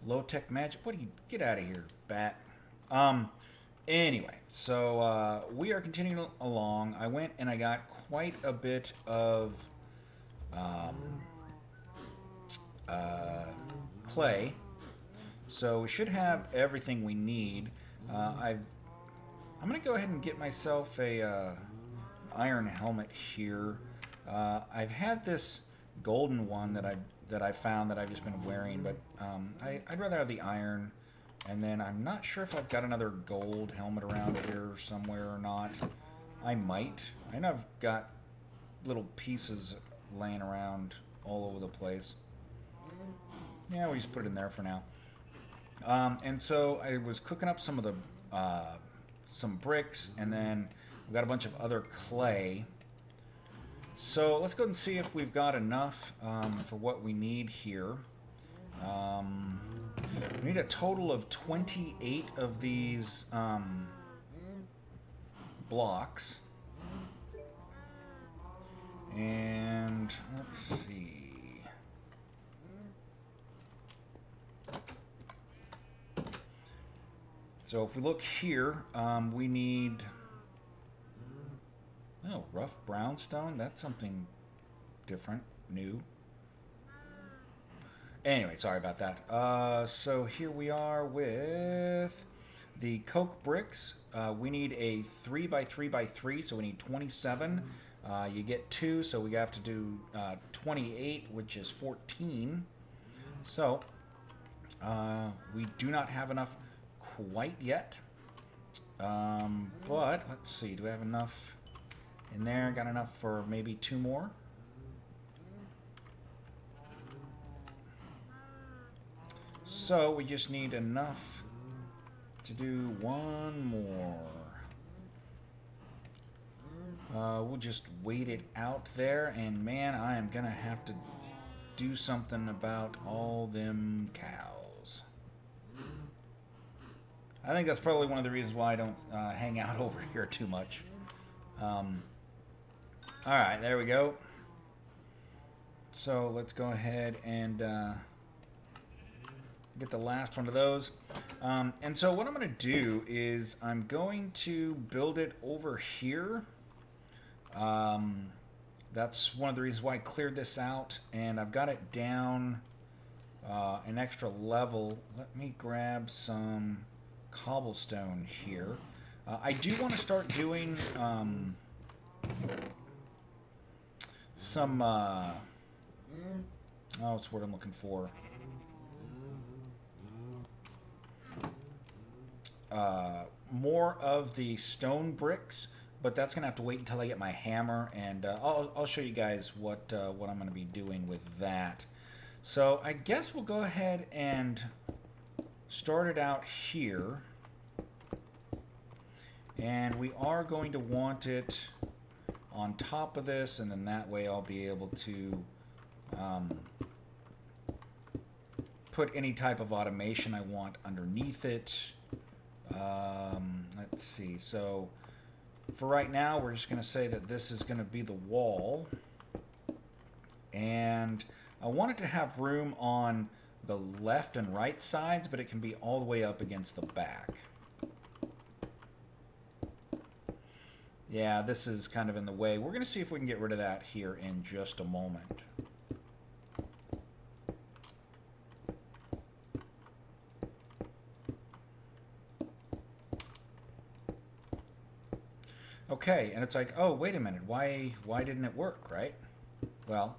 Low-tech magic. What do you... Get out of here, bat. Um, anyway, so we are continuing along. I went and I got quite a bit of um, uh, clay. So we should have everything we need. I'm going to go ahead and get myself a iron helmet here. I've had this golden one that I found that I've just been wearing, but I'd rather have the iron. And then I'm not sure if I've got another gold helmet around here somewhere or not. I might. I know I've got little pieces laying around all over the place. Yeah, we just put it in there for now. And so I was cooking up some of the some bricks, and then we've got a bunch of other clay. So let's go and see if we've got enough for what we need here. We need a total of 28 of these blocks. And let's see. So if we look here, we need... Oh, rough brownstone? That's something different, new. Anyway, sorry about that. So here we are with the coke bricks. We need a 3 by 3 by 3, so we need 27. You get 2, so we have to do 28, which is 14. So we do not have enough quite yet. But let's see, do we have enough in there? Got enough for maybe 2 more? So we just need enough to do 1 more. We'll just wait it out there, and man, I am gonna have to do something about all them cows. I think that's probably one of the reasons why I don't hang out over here too much. Alright, there we go. So let's go ahead and get the last one of those. And so what I'm going to do is I'm going to build it over here. That's one of the reasons why I cleared this out, and I've got it down an extra level. Let me grab some cobblestone here. I do want to start doing some oh, it's what I'm looking for. More of the stone bricks, but that's gonna have to wait until I get my hammer, and I'll show you guys what I'm gonna be doing with that. So I guess we'll go ahead and start it out here, and we are going to want it on top of this, and then that way I'll be able to put any type of automation I want underneath it. Let's see, so for right now we're just going to say that this is going to be the wall, and I want it to have room on the left and right sides, but it can be all the way up against the back. Yeah, this is kind of in the way. We're going to see if we can get rid of that here in just a moment. Okay, and it's like, oh, wait a minute, why didn't it work, right? Well,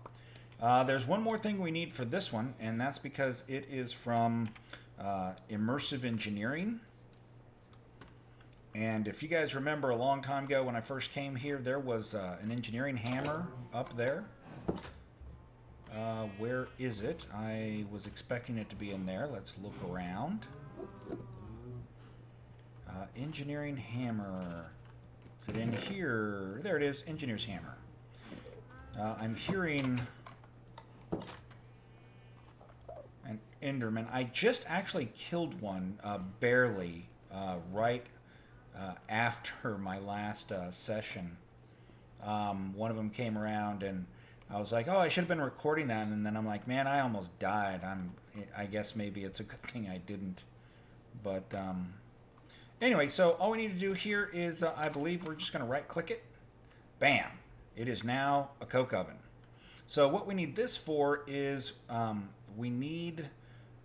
there's one more thing we need for this one, and that's because it is from immersive engineering. And if you guys remember a long time ago when I first came here, there was an engineering hammer up there. Where is it? I was expecting it to be in there. Let's look around. Engineering hammer. Is it in here? There it is, engineer's hammer. I'm hearing an Enderman. I just actually killed one barely right after my last session. One of them came around and I was like, oh, I should have been recording that, and then I'm like, man, I almost died. I guess maybe it's a good thing I didn't. But anyway, so all we need to do here is, I believe we're just going to right-click it. Bam! It is now a coke oven. So what we need this for is we need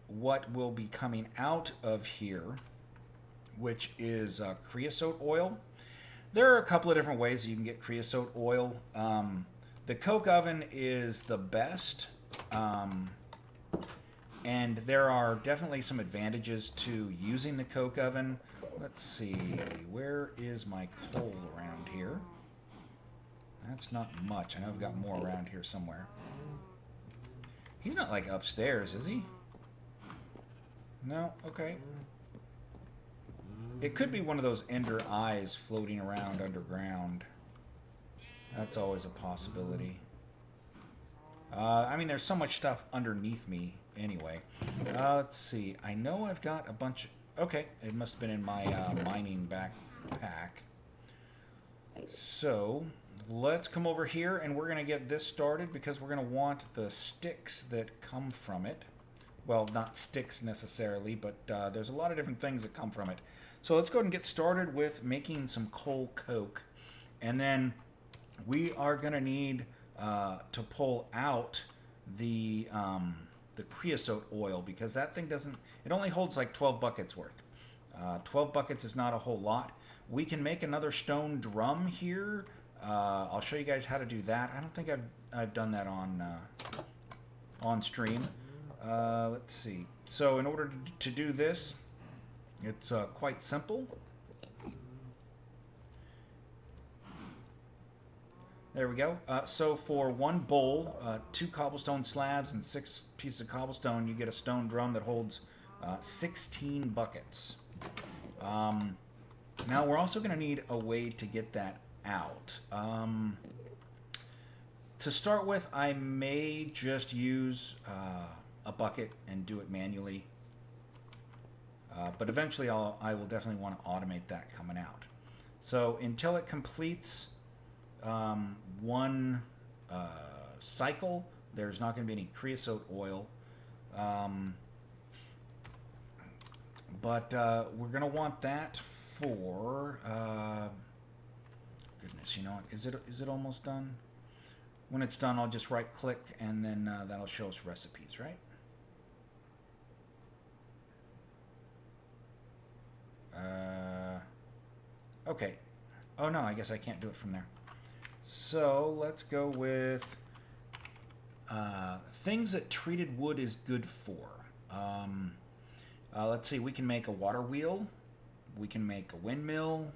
what will be coming out of here, which is creosote oil. There are a couple of different ways you can get creosote oil. The coke oven is the best, and there are definitely some advantages to using the coke oven. Let's see, where is my coal around here? That's not much. I know I've got more around here somewhere. He's not like upstairs, is he? No? Okay. It could be one of those ender eyes floating around underground. That's always a possibility. I mean, there's so much stuff underneath me anyway. Let's see. I know I've got a bunch... Okay, it must have been in my mining backpack. So, let's come over here and we're going to get this started because we're going to want the sticks that come from it. Well, not sticks necessarily, but there's a lot of different things that come from it. So let's go ahead and get started with making some coal coke. And then we are going to need to pull out the creosote oil because that thing doesn't... It only holds like 12 buckets worth. 12 buckets is not a whole lot. We can make another stone drum here. I'll show you guys how to do that. I don't think I've done that on stream. Let's see. So in order to do this, it's quite simple. There we go. So for one bowl, 2 cobblestone slabs and 6 pieces of cobblestone, you get a stone drum that holds 16 buckets. Now we're also going to need a way to get that out. To start with, I may just use a bucket and do it manually. But eventually I will definitely want to automate that coming out. So until it completes one cycle, there's not going to be any creosote oil. But we're going to want that for... goodness, you know what? Is it almost done? When it's done, I'll just right-click, and then that'll show us recipes, right? Okay. Oh, no, I guess I can't do it from there. So let's go with things that treated wood is good for. Let's see, we can make a water wheel. We can make a windmill.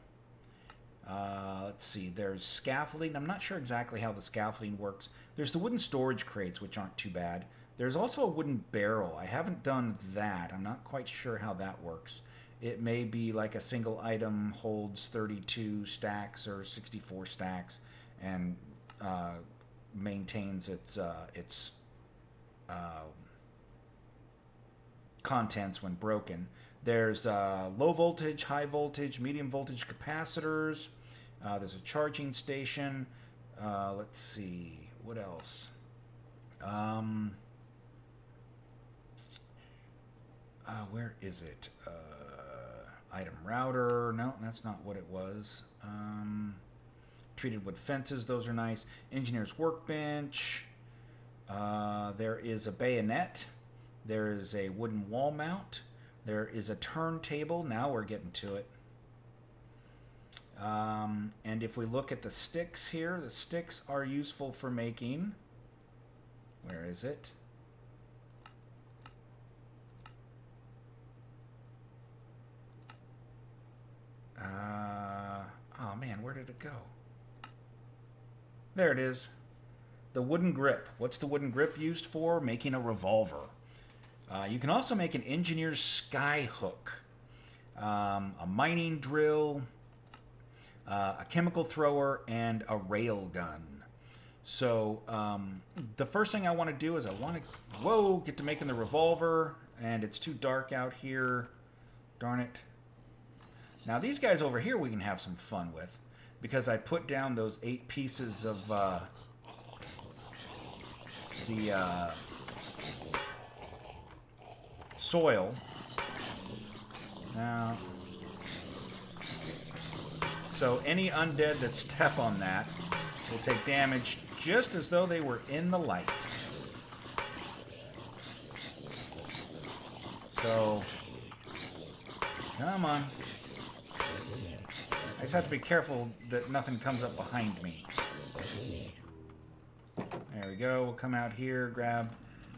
Let's see, there's scaffolding. I'm not sure exactly how the scaffolding works. There's the wooden storage crates, which aren't too bad. There's also a wooden barrel. I haven't done that. I'm not quite sure how that works. It may be like a single item holds 32 stacks or 64 stacks and maintains its contents when broken. There's low voltage, high voltage, medium voltage capacitors. There's a charging station. Let's see, what else? Where is it? Item router. No, that's not what it was. Treated wood fences. Those are nice. Engineer's workbench. There is a bayonet. There is a wooden wall mount. There is a turntable. Now we're getting to it. And if we look at the sticks here, the sticks are useful for making... Where is it? Oh man, where did it go? There it is. The wooden grip. What's the wooden grip used for? Making a revolver. You can also make an engineer's sky hook, a mining drill, a chemical thrower, and a rail gun. So the first thing I want to do is I want to, get to making the revolver, and it's too dark out here. Darn it. Now these guys over here we can have some fun with, because I put down those 8 pieces of the soil. Now, so any undead that step on that will take damage just as though they were in the light. So, come on. I just have to be careful that nothing comes up behind me. There we go. We'll come out here, grab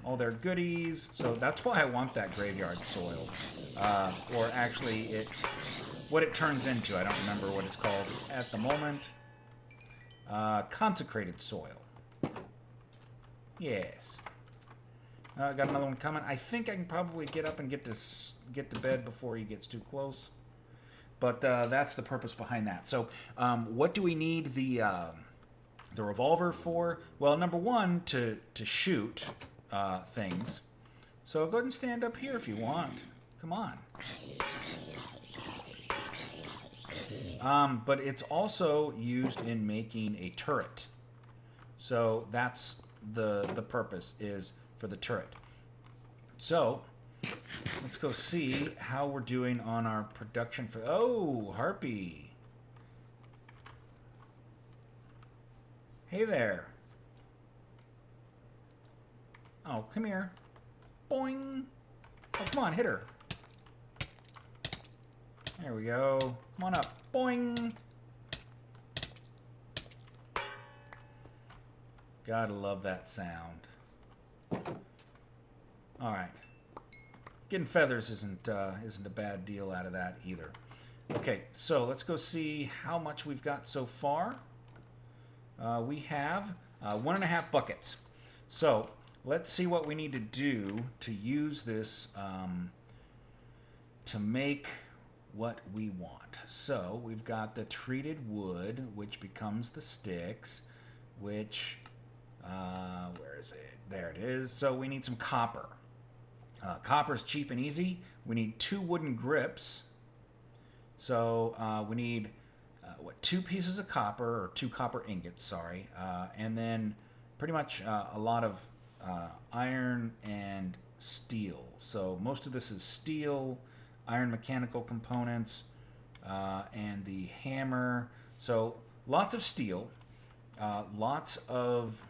all their goodies. So that's why I want that graveyard soil. Or actually, what it turns into. I don't remember what it's called at the moment. Consecrated soil. Yes. Got another one coming. I think I can probably get up and get to bed before he gets too close. But that's the purpose behind that. So what do we need the revolver for? Well, number one, to shoot things. So go ahead and stand up here if you want. Come on. But it's also used in making a turret. So that's the purpose, is for the turret. So let's go see how we're doing on our production for... Oh, Harpy. Hey there. Oh, come here. Boing. Oh, come on, hit her. There we go. Come on up. Boing. Gotta love that sound. All right. Getting feathers isn't a bad deal out of that either. Okay, so let's go see how much we've got so far. We have 1.5 buckets. So let's see what we need to do to use this to make what we want. So we've got the treated wood, which becomes the sticks, which, where is it? There it is. So we need some copper. Copper's cheap and easy. We need 2 wooden grips. So we need, 2 pieces of copper, or 2 copper ingots, sorry. And then pretty much a lot of iron and steel. So most of this is steel, iron mechanical components, and the hammer. So lots of steel, lots of...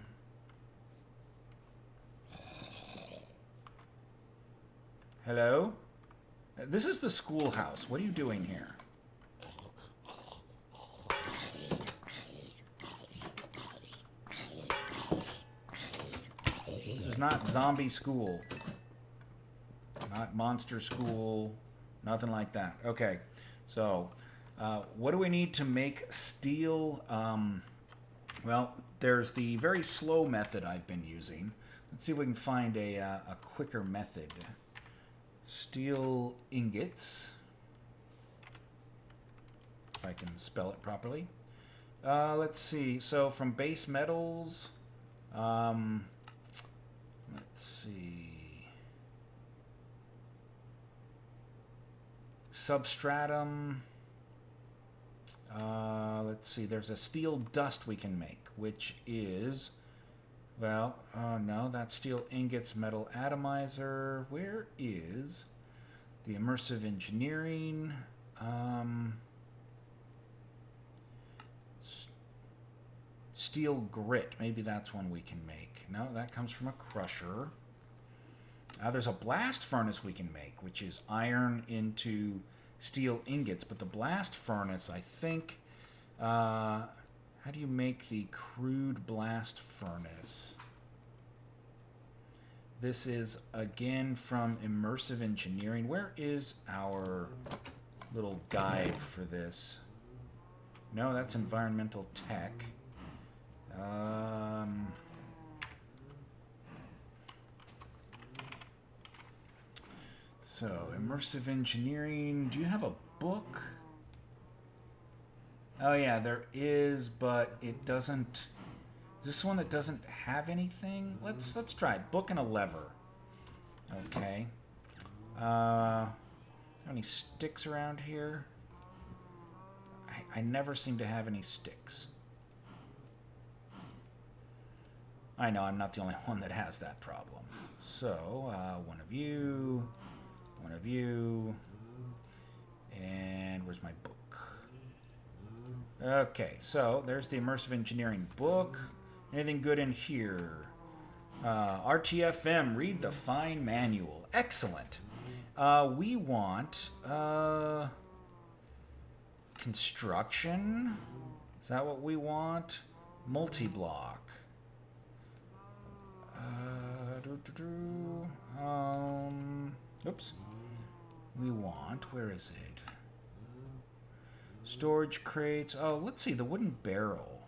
Hello? This is the schoolhouse. What are you doing here? This is not zombie school. Not monster school. Nothing like that. Okay. So, what do we need to make steel? Well, there's the very slow method I've been using. Let's see if we can find a quicker method. Steel ingots, if I can spell it properly. Let's see. So from base metals, let's see. Substratum. Let's see. There's a steel dust we can make, which is... Well, no, that's steel ingots, metal atomizer. Where is the immersive engineering? Steel grit. Maybe that's one we can make. No, that comes from a crusher. There's a blast furnace we can make, which is iron into steel ingots. But the blast furnace, I think... how do you make the crude blast furnace? This is, again, from Immersive Engineering. Where is our little guide for this? No, that's Environmental Tech. So, Immersive Engineering. Do you have a book? Oh yeah, there is, but it doesn't. Is this one that doesn't have anything? Let's try it. Book and a lever. Okay. Have any sticks around here? I never seem to have any sticks. I know I'm not the only one that has that problem. So, one of you, and where's my book? Okay, so there's the Immersive Engineering book. Anything good in here? RTFM, read the fine manual. Excellent. We want construction. Is that what we want? Multi-block. Oops. We want, where is it? Storage crates. Oh, let's see, the wooden barrel.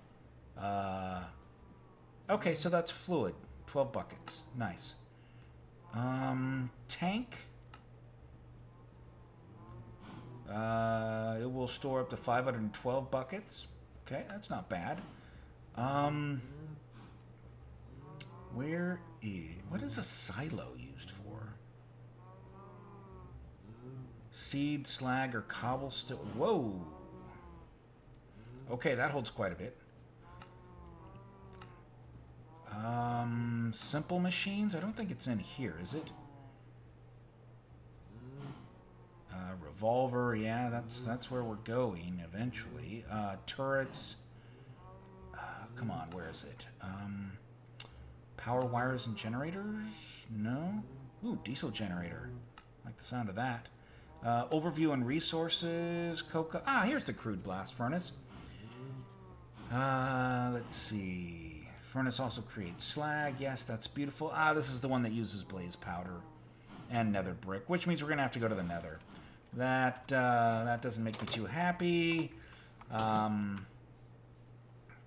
Okay, so that's fluid. 12 buckets. Nice. Tank. It will store up to 512 buckets. Okay, that's not bad. What is a silo used for? Seed, slag, or cobblestone. Whoa. Okay, that holds quite a bit. Simple machines? I don't think it's in here, is it? Revolver, yeah, that's where we're going eventually. Turrets. Come on, where is it? Power wires and generators? No? Ooh, diesel generator. Like the sound of that. Overview and resources. Coca. Ah, here's the crude blast furnace. Let's see. Furnace also creates slag. Yes, that's beautiful. Ah, this is the one that uses blaze powder and nether brick, which means we're going to have to go to the nether. That doesn't make me too happy. Darn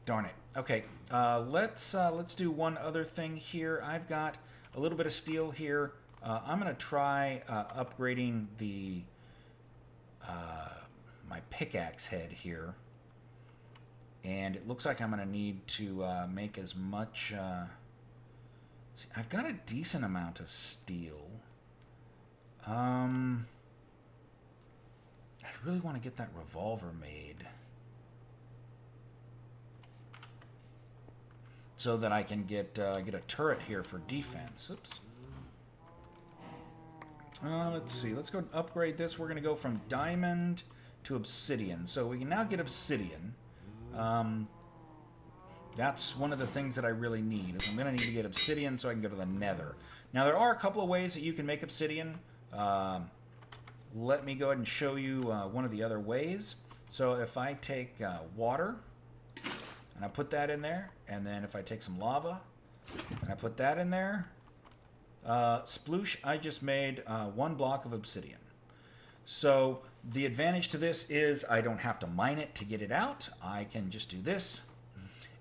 it. Okay, let's do one other thing here. I've got a little bit of steel here. I'm going to try upgrading the my pickaxe head here. And it looks like I'm going to need to make as much... see, I've got a decent amount of steel. I really want to get that revolver made. So that I can get a turret here for defense. Oops. Let's see. Let's go and upgrade this. We're going to go from diamond to obsidian. So we can now get obsidian. That's one of the things that I really need. Is I'm going to need to get obsidian so I can go to the nether. Now, there are a couple of ways that you can make obsidian. Let me go ahead and show you one of the other ways. So if I take water, and I put that in there, and then if I take some lava, and I put that in there, sploosh, I just made 1 block of obsidian. So the advantage to this is I don't have to mine it to get it out. I can just do this.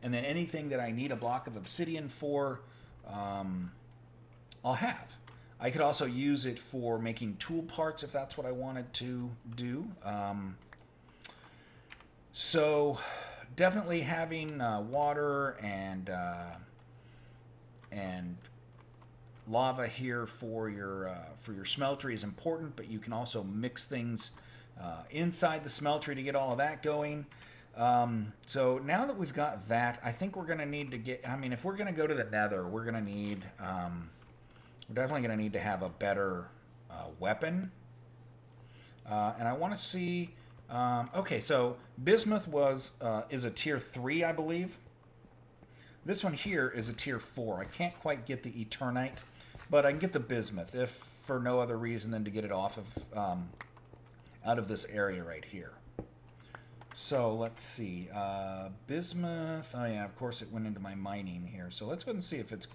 And then anything that I need a block of obsidian for, I'll have. I could also use it for making tool parts if that's what I wanted to do. So definitely having water and lava here for your smeltery is important, but you can also mix things inside the smeltery to get all of that going. So now that we've got that, I think we're going to need to get, I mean, if we're going to go to the nether, we're going to need, we're definitely going to need to have a better weapon. And I want to see, okay, so bismuth is a tier 3, I believe. This one here is a tier 4. I can't quite get the Eternite, but I can get the bismuth, if for no other reason than to get it off of, out of this area right here. So let's see, bismuth, oh yeah, of course it went into my mining here. So let's go ahead and see if it's,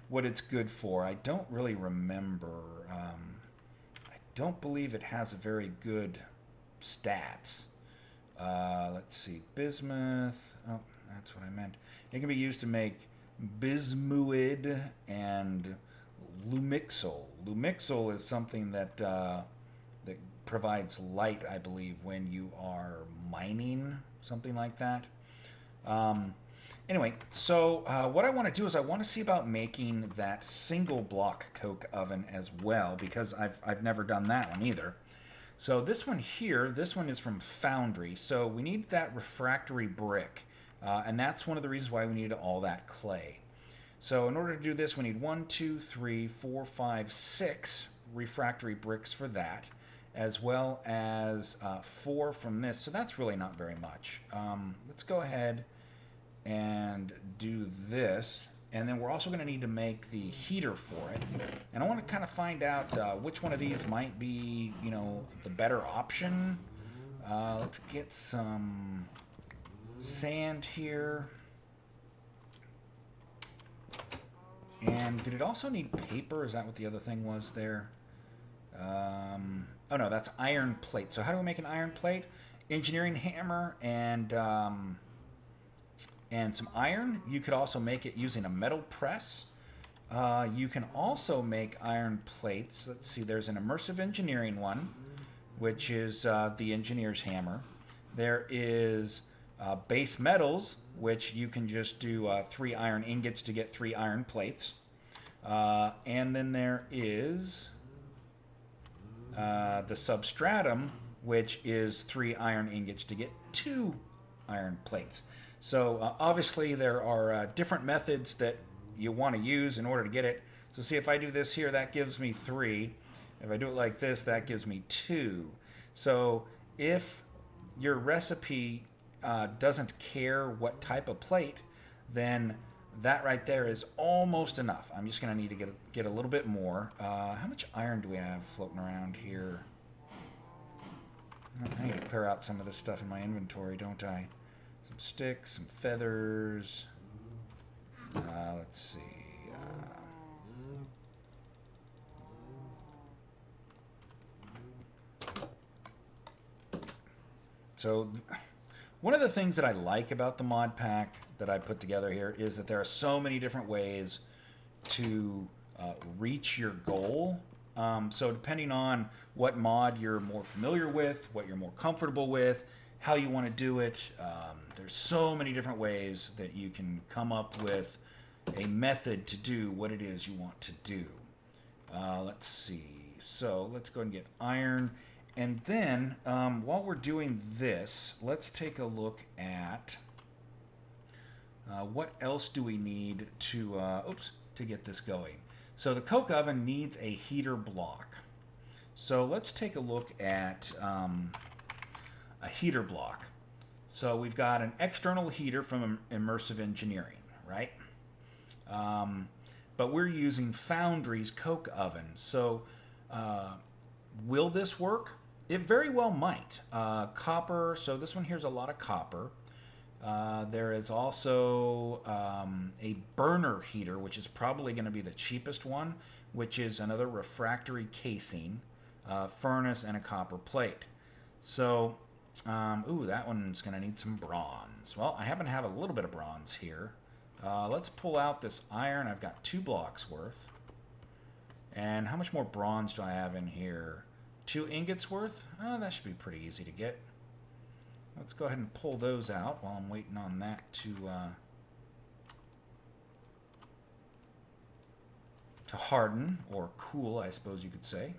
what it's good for. I don't really remember, I don't believe it has a very good stats. Let's see, bismuth, oh, that's what I meant. It can be used to make bismuid and lumixol. Lumixol is something that that provides light, I believe, when you are mining, something like that. Anyway, so what I want to do is I want to see about making that single block coke oven as well, because I've never done that one either. So this one here, this one is from Foundry, so we need that refractory brick. And that's one of the reasons why we need all that clay. So in order to do this, we need 1, 2, 3, 4, 5, 6 refractory bricks for that, as well as 4 from this. So that's really not very much. Let's go ahead and do this. And then we're also going to need to make the heater for it. And I want to kind of find out which one of these might be, you know, the better option. Let's get some sand here. And did it also need paper? Is that what the other thing was there? Oh no, that's iron plate. So how do we make an iron plate? Engineering hammer and some iron. You could also make it using a metal press. You can also make iron plates. Let's see, there's an immersive engineering one, which is the engineer's hammer. There is base metals, which you can just do 3 iron ingots to get 3 iron plates. And then there is the substratum, which is 3 iron ingots to get 2 iron plates. So obviously there are different methods that you want to use in order to get it. So see, if I do this here, that gives me 3. If I do it like this, that gives me 2. So if your recipe doesn't care what type of plate, then that right there is almost enough. I'm just going to need to get a little bit more. How much iron do we have floating around here? I need to clear out some of this stuff in my inventory, don't I? Some sticks, some feathers. Let's see. So one of the things that I like about the mod pack that I put together here is that there are so many different ways to reach your goal. So depending on what mod you're more familiar with, what you're more comfortable with, how you want to do it, there's so many different ways that you can come up with a method to do what it is you want to do. Let's see. So let's go and get iron. And then while we're doing this, let's take a look at what else do we need to get this going. So the coke oven needs a heater block. So let's take a look at a heater block. So we've got an external heater from Immersive Engineering, right? But we're using Foundry's coke oven. So will this work? It very well might. Copper, so this one here's a lot of copper. There is also a burner heater, which is probably going to be the cheapest one, which is another refractory casing, furnace, and a copper plate. So, that one's going to need some bronze. Well, I happen to have a little bit of bronze here. Let's pull out this iron. I've got 2 blocks worth. And how much more bronze do I have in here? 2 ingots worth? Oh, that should be pretty easy to get. Let's go ahead and pull those out while I'm waiting on that to harden, or cool, I suppose you could say.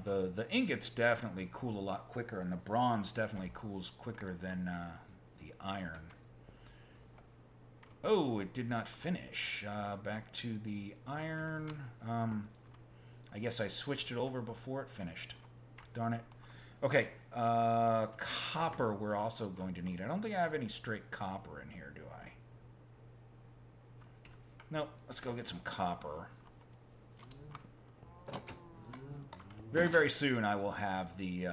The ingots definitely cool a lot quicker, and the bronze definitely cools quicker than the iron. Oh, it did not finish. Back to the iron. I guess I switched it over before it finished. Darn it. Okay, copper we're also going to need. I don't think I have any straight copper in here, do I? Nope, let's go get some copper. Very, very soon I will have the,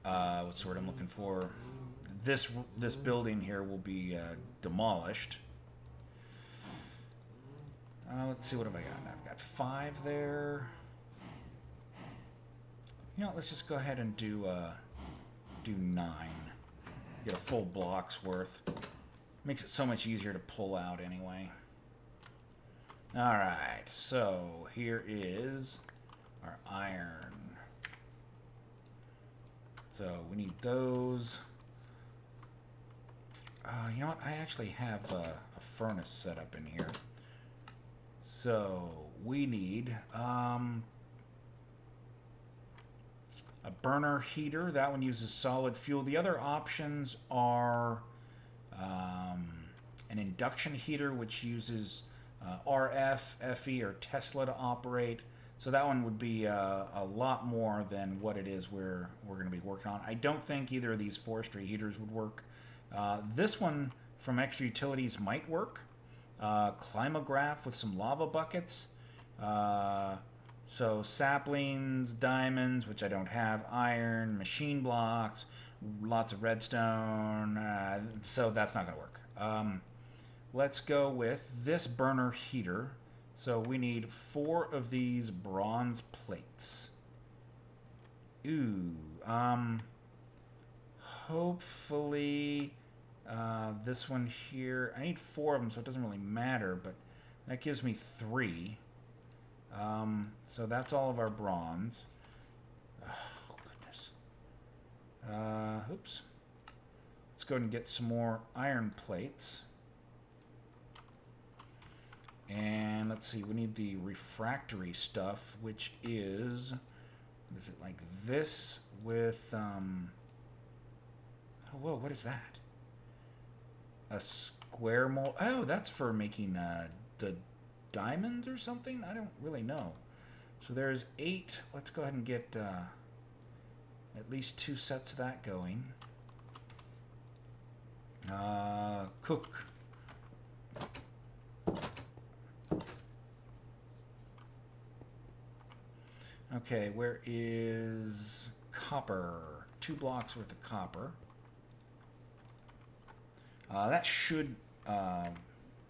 what's the word I'm looking for? This building here will be demolished. Let's see, what have I got? I've got 5 there. You know, let's just go ahead and do 9. Get a full block's worth. Makes it so much easier to pull out anyway. All right, so here is our iron. So we need those. You know what? I actually have a furnace set up in here. So we need a burner heater. That one uses solid fuel. The other options are an induction heater, which uses RF, FE, or Tesla to operate. So that one would be a lot more than what it is we're going to be working on. I don't think either of these forestry heaters would work. This one from Extra Utilities might work. Climograph with some lava buckets. So saplings, diamonds, which I don't have, iron, machine blocks, lots of redstone. So that's not going to work. Let's go with this burner heater. So we need 4 of these bronze plates. Ooh. Hopefully this one here. I need 4 of them, so it doesn't really matter, but that gives me 3. So that's all of our bronze. Oh, goodness. Oops. Let's go ahead and get some more iron plates. And let's see, we need the refractory stuff, which is it like this with, oh, whoa, what is that? A square mold. Oh, that's for making the diamonds or something? I don't really know. So there's 8. Let's go ahead and get at least 2 sets of that going. Cook. Okay, where is copper? 2 blocks worth of copper. That should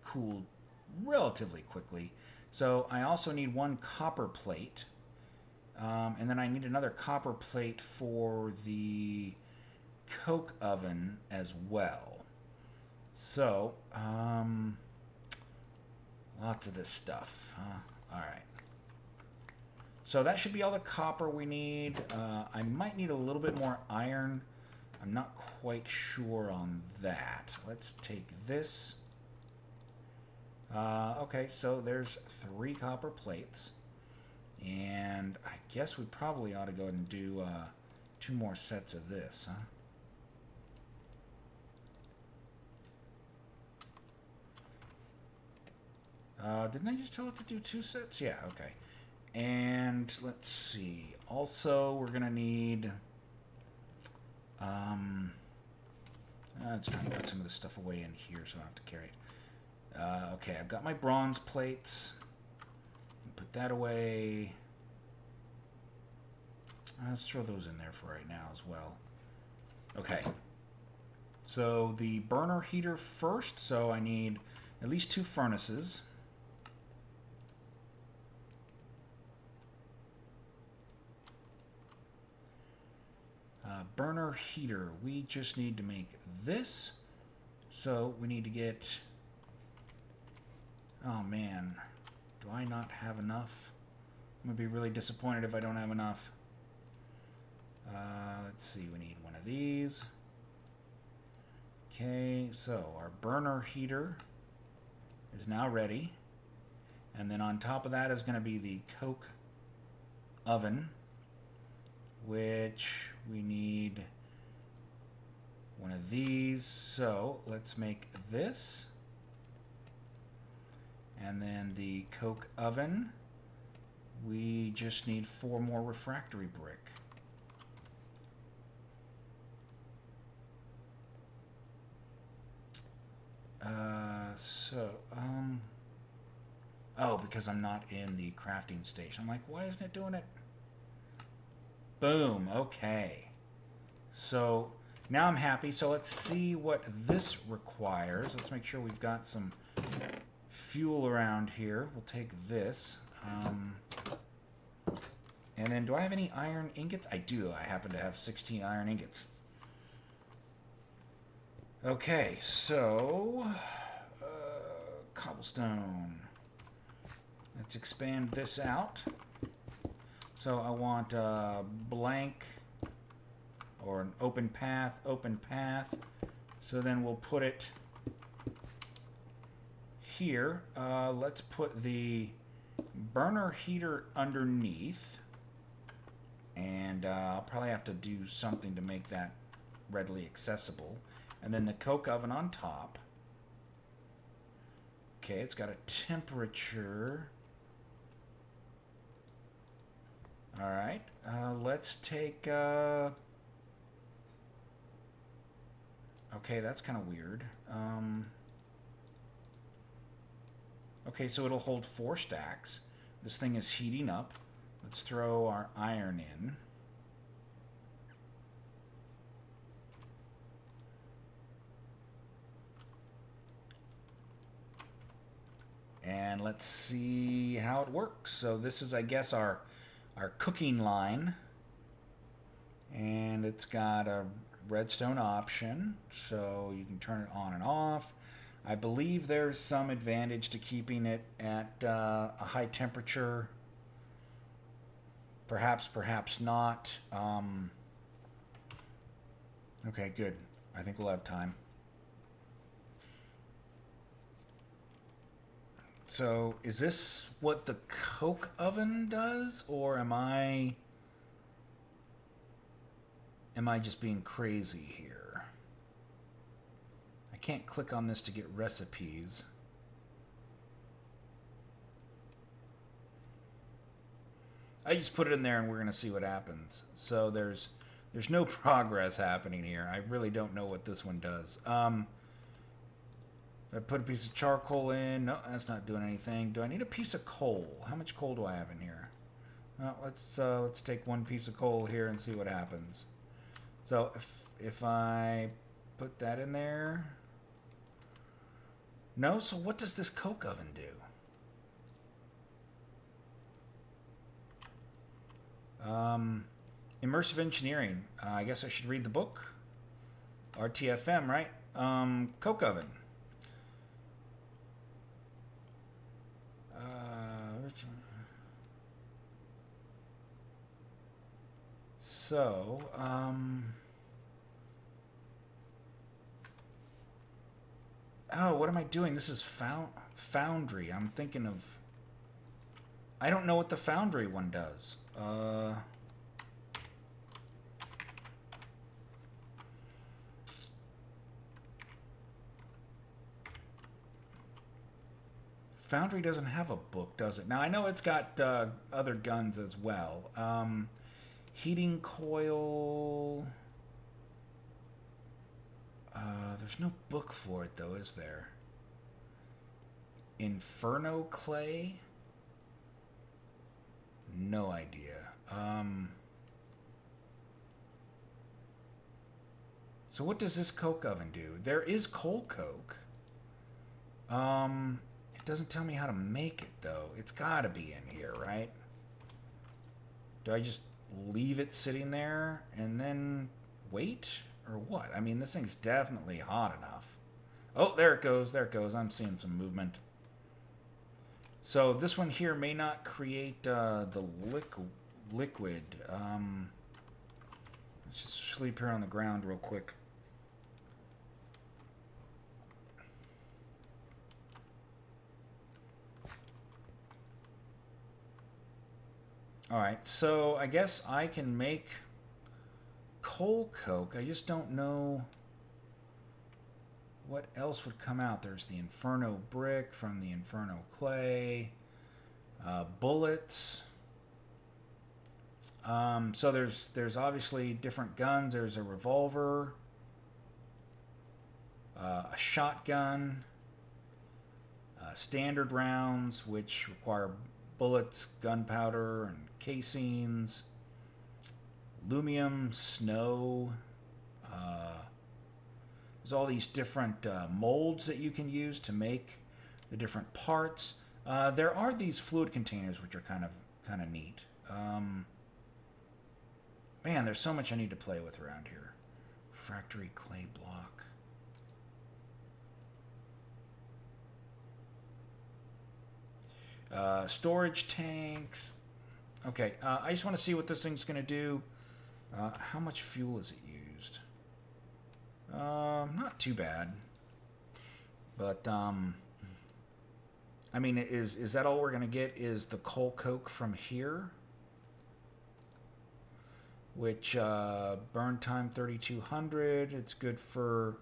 cool relatively quickly. So I also need 1 copper plate. And then I need another copper plate for the coke oven as well. So, lots of this stuff. Alright. So that should be all the copper we need. I might need a little bit more iron. I'm not quite sure on that. Let's take this. Okay, so there's 3 copper plates. And I guess we probably ought to go ahead and do 2 more sets of this, huh? Didn't I just tell it to do 2 sets? Yeah, okay. And let's see. Also, we're going to need... let's try and put some of this stuff away in here so I don't have to carry it. Okay, I've got my bronze plates. Put that away. Let's throw those in there for right now as well. Okay. So the burner heater first. So I need at least 2 furnaces. Burner heater. We just need to make this. So we need to get... Oh man. Do I not have enough? I'm going to be really disappointed if I don't have enough. Let's see. We need 1 of these. Okay. So our burner heater is now ready. And then on top of that is going to be the coke oven, which we need 1 of these. So let's make this. And then the coke oven, we just need 4 more refractory brick. Oh, because I'm not in the crafting station. I'm like, why isn't it doing it? Boom, okay. So now I'm happy. So let's see what this requires. Let's make sure we've got some fuel around here. We'll take this. And then do I have any iron ingots? I do. I happen to have 16 iron ingots. Okay, so cobblestone. Let's expand this out. So I want a blank or an open path, open path. So then we'll put it here. Let's put the burner heater underneath. And I'll probably have to do something to make that readily accessible. And then the coke oven on top. Okay, it's got a temperature. All right, let's take... Okay, that's kind of weird. Okay, so it'll hold 4 stacks. This thing is heating up. Let's throw our iron in. And let's see how it works. So this is, I guess, our cooking line. And it's got a redstone option, so you can turn it on and off. I believe there's some advantage to keeping it at a high temperature. Perhaps, perhaps not. Okay, good. I think we'll have time. So, is this what the coke oven does, or am I just being crazy here? I can't click on this to get recipes. I just put it in there and we're going to see what happens. So there's no progress happening here. I really don't know what this one does. If I put a piece of charcoal in, no, that's not doing anything. Do I need a piece of coal? How much coal do I have in here? Well, let's take one piece of coal here and see what happens. So if I put that in there, no. So what does this coke oven do? Immersive engineering. I guess I should read the book. RTFM, right? Coke oven. So, oh, what am I doing? This is Foundry. I'm thinking of... I don't know what the Foundry one does. Foundry doesn't have a book, does it? Now, I know it's got other guns as well. Heating coil... there's no book for it, though, is there? Inferno clay? No idea. So what does this coke oven do? There is coal coke. It doesn't tell me how to make it, though. It's got to be in here, right? Do I just leave it sitting there and then wait? Or what? I mean, this thing's definitely hot enough. Oh, there it goes. There it goes. I'm seeing some movement. So this one here may not create the liquid. Let's just sleep here on the ground real quick. Alright, so I guess I can make coal coke. I just don't know what else would come out. There's the Inferno brick from the Inferno clay. Bullets. So there's obviously different guns. There's a revolver. A shotgun. Standard rounds, which require bullets, gunpowder, and casings. Aluminum, snow. There's all these different molds that you can use to make the different parts. There are these fluid containers, which are kind of neat. Man, there's so much I need to play with around here. Refractory clay block. Storage tanks. Okay, I just want to see what this thing's going to do. How much fuel is it used? Not too bad. But, I mean, is that all we're going to get is the coal coke from here? which burn time 3200. It's good for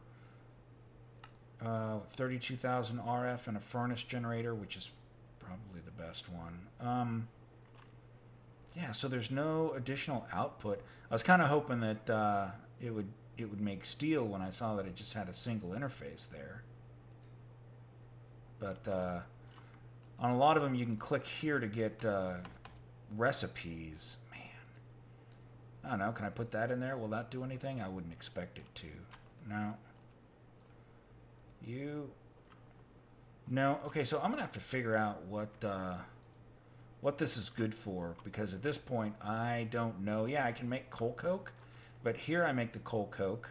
32,000 RF and a furnace generator, which is probably the best one. Yeah, so there's no additional output. I was kind of hoping that it would make steel when I saw that it just had a single interface there. But on a lot of them, you can click here to get recipes. Man, I don't know. Can I put that in there? Will that do anything? I wouldn't expect it to. No. No. Okay, so I'm gonna have to figure out what this is good for, because at this point I don't know. Yeah, I can make coal coke, but here I make the coal coke,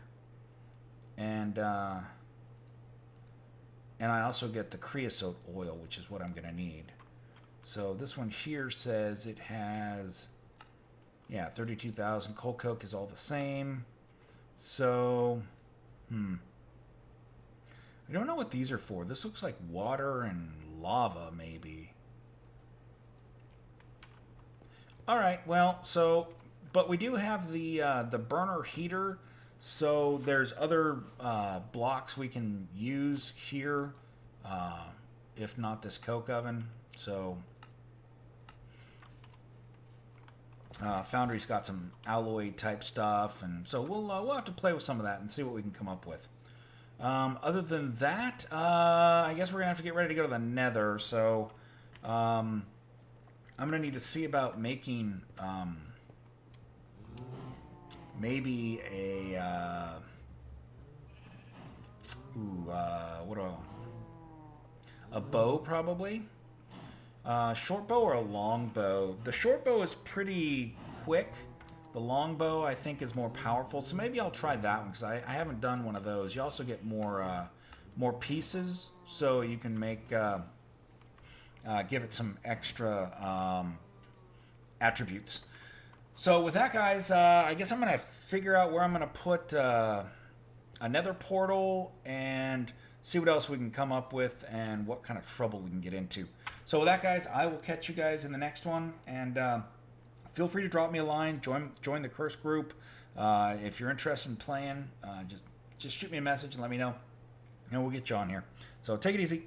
and I also get the creosote oil, which is what I'm gonna need. So this one here says it has, yeah, 32,000. Coal coke is all the same. So, I don't know what these are for. This looks like water and lava, maybe. All right, well, so, but we do have the burner heater, so there's other blocks we can use here, if not this coke oven. So, Foundry's got some alloy type stuff, and so we'll have to play with some of that and see what we can come up with. Other than that, I guess we're gonna have to get ready to go to the Nether. So, I'm gonna need to see about making maybe a a bow, probably. Short bow or a long bow. The short bow is pretty quick. The long bow, I think, is more powerful. So maybe I'll try that one, because I haven't done one of those. You also get more pieces, so you can make give it some extra attributes. So with that, guys, I guess I'm going to figure out where I'm going to put a nether portal and see what else we can come up with and what kind of trouble we can get into. So with that, guys, I will catch you guys in the next one, and feel free to drop me a line, join the Curse group. If you're interested in playing, just shoot me a message and let me know, and we'll get you on here. So take it easy.